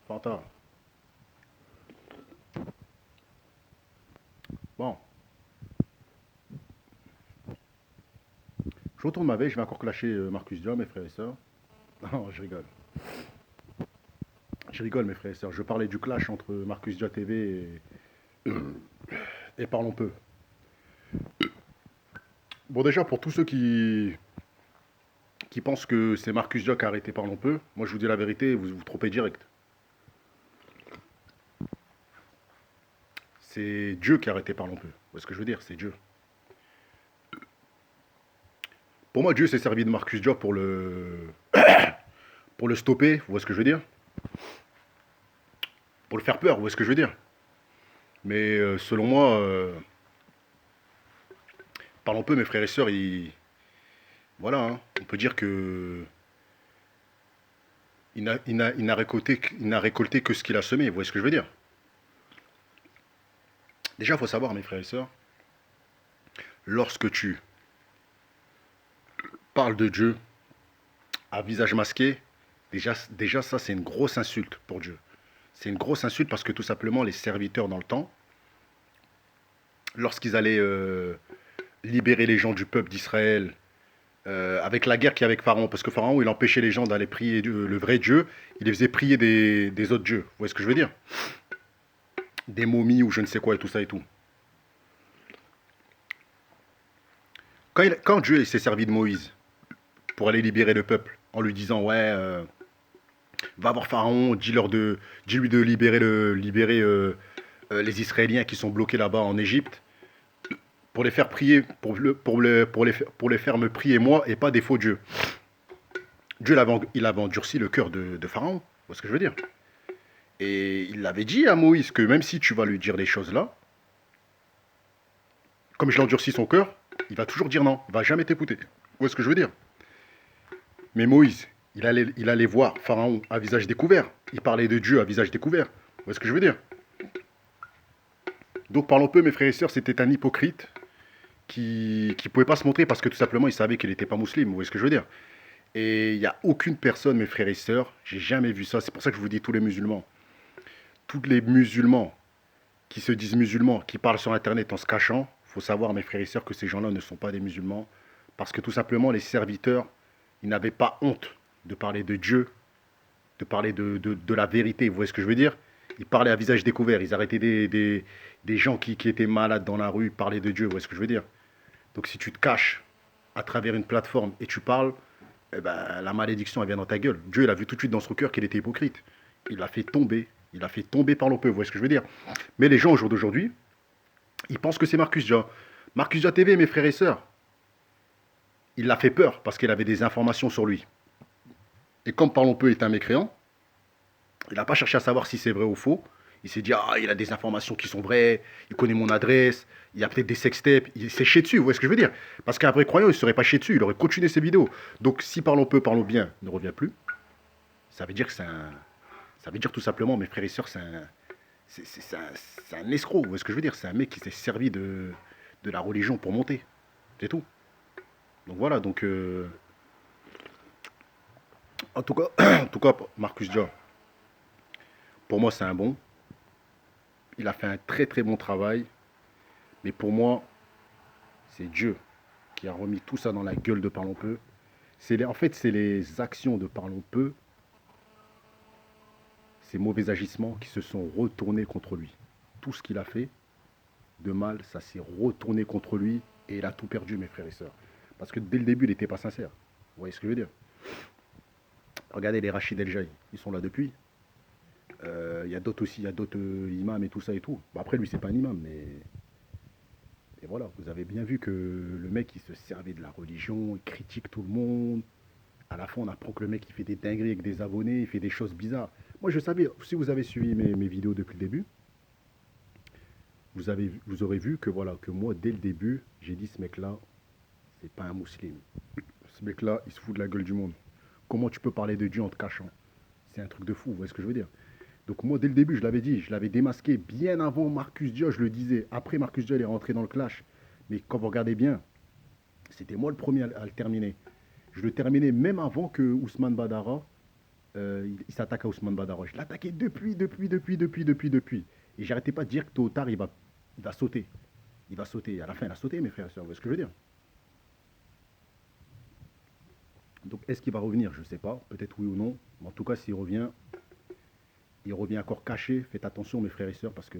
Fanta. Bon, je retourne ma veille, je vais encore clasher Marcus Diop, mes frères et sœurs. Non, je rigole. Je rigole, mes frères et sœurs. Je parlais du clash entre Marcus Diop TV et Parlons Peu. Bon, déjà, pour tous ceux qui pensent que c'est Marcus Diop qui a arrêté Parlons Peu, moi je vous dis la vérité, vous vous trompez direct. C'est Dieu qui a arrêté Parlons Peu. Vous voyez ce que je veux dire? C'est Dieu. Pour moi, Dieu s'est servi de Marcus Diop pour le stopper. Vous voyez ce que je veux dire? Pour le faire peur. Vous voyez ce que je veux dire? Mais selon moi, Parlons Peu, mes frères et sœurs, voilà, hein, on peut dire que il n'a récolté que ce qu'il a semé. Vous voyez ce que je veux dire? Déjà, il faut savoir, mes frères et sœurs, lorsque tu parles de Dieu à visage masqué, déjà ça, c'est une grosse insulte pour Dieu. C'est une grosse insulte parce que tout simplement, les serviteurs dans le temps, lorsqu'ils allaient libérer les gens du peuple d'Israël, avec la guerre qu'il y a avec Pharaon, parce que Pharaon, il empêchait les gens d'aller prier le vrai Dieu, il les faisait prier des autres dieux. Vous voyez ce que je veux dire? Des momies ou je ne sais quoi et tout ça et tout. Quand Dieu s'est servi de Moïse pour aller libérer le peuple, en lui disant, ouais, va voir Pharaon, dis-lui de libérer les Israéliens qui sont bloqués là-bas en Égypte, pour les faire prier, pour les faire me prier moi et pas des faux dieux. Dieu il avait endurci le cœur de Pharaon. Vous voyez ce que je veux dire? Et il avait dit à Moïse que même si tu vas lui dire les choses là, comme je l'endurcis son cœur, il va toujours dire non, il va jamais t'écouter. Vous voyez ce que je veux dire? Mais Moïse, il allait voir Pharaon à visage découvert. Il parlait de Dieu à visage découvert. Vous voyez ce que je veux dire? Donc parlons peu, mes frères et sœurs, c'était un hypocrite qui ne pouvait pas se montrer parce que tout simplement il savait qu'il n'était pas musulman. Vous voyez ce que je veux dire? Et il n'y a aucune personne, mes frères et sœurs, j'ai jamais vu ça. C'est pour ça que je vous dis tous les musulmans. Tous les musulmans qui se disent musulmans, qui parlent sur Internet en se cachant, il faut savoir, mes frères et sœurs, que ces gens-là ne sont pas des musulmans. Parce que tout simplement, les serviteurs, ils n'avaient pas honte de parler de Dieu, de parler de la vérité. Vous voyez ce que je veux dire? Ils parlaient à visage découvert. Ils arrêtaient des gens qui étaient malades dans la rue, parler de Dieu. Vous voyez ce que je veux dire? Donc si tu te caches à travers une plateforme et tu parles, eh ben, la malédiction, elle vient dans ta gueule. Dieu, il a vu tout de suite dans son cœur qu'il était hypocrite. Il l'a fait tomber. Il l'a fait tomber par l'eau-peu. Vous voyez ce que je veux dire? Mais les gens, au jour d'aujourd'hui, ils pensent que c'est Marcus Dia. Marcus Dia TV, mes frères et sœurs, il l'a fait peur parce qu'il avait des informations sur lui. Et comme Parlons Peu est un mécréant, il n'a pas cherché à savoir si c'est vrai ou faux. Il s'est dit, ah, il a des informations qui sont vraies, il connaît mon adresse, il y a peut-être des sextapes, il s'est chié dessus, vous voyez ce que je veux dire? Parce qu'un vrai croyant, il ne serait pas chié dessus, il aurait continué ses vidéos. Donc si Parlons Peu, Parlons Bien ne revient plus, ça veut dire que c'est un... Ça veut dire tout simplement, mes frères et sœurs, c'est un escroc, vous voyez ce que je veux dire? C'est un mec qui s'est servi de la religion pour monter, c'est tout. Donc voilà, donc... en tout cas, Marcus Dia, pour moi, c'est un bon. Il a fait un très très bon travail. Mais pour moi, c'est Dieu qui a remis tout ça dans la gueule de Parlons Peu. En fait, c'est les actions de Parlons Peu, ces mauvais agissements qui se sont retournés contre lui. Tout ce qu'il a fait de mal, ça s'est retourné contre lui et il a tout perdu, mes frères et sœurs. Parce que dès le début, il n'était pas sincère. Vous voyez ce que je veux dire? Regardez les Rachid El Jaï, ils sont là depuis. Il y a d'autres aussi, il y a d'autres imams et tout ça et tout. Bon, après, lui, c'est pas un imam, mais et voilà, vous avez bien vu que le mec, il se servait de la religion, il critique tout le monde. À la fin, on apprend que le mec, il fait des dingueries avec des abonnés, il fait des choses bizarres. Moi, je savais, si vous avez suivi mes vidéos depuis le début, vous aurez vu que voilà, que moi, dès le début, j'ai dit ce mec-là, c'est pas un musulman. Ce mec-là, il se fout de la gueule du monde. Comment tu peux parler de Dieu en te cachant? C'est un truc de fou, vous voyez ce que je veux dire? Donc moi, dès le début, je l'avais dit, je l'avais démasqué bien avant Marcus Dia, je le disais. Après, Marcus Dia, il est rentré dans le clash. Mais quand vous regardez bien, c'était moi le premier à le terminer. Je le terminais même avant que Ousmane Badara il s'attaque à Ousmane Badaroche. Je l'attaquais depuis. Et j'arrêtais pas de dire que tôt ou tard, il va sauter. Il va sauter. À la fin, il a sauté, mes frères et sœurs. Vous voyez ce que je veux dire? Donc, est-ce qu'il va revenir? Je ne sais pas. Peut-être oui ou non. Mais en tout cas, s'il revient, il revient encore caché. Faites attention, mes frères et sœurs, parce que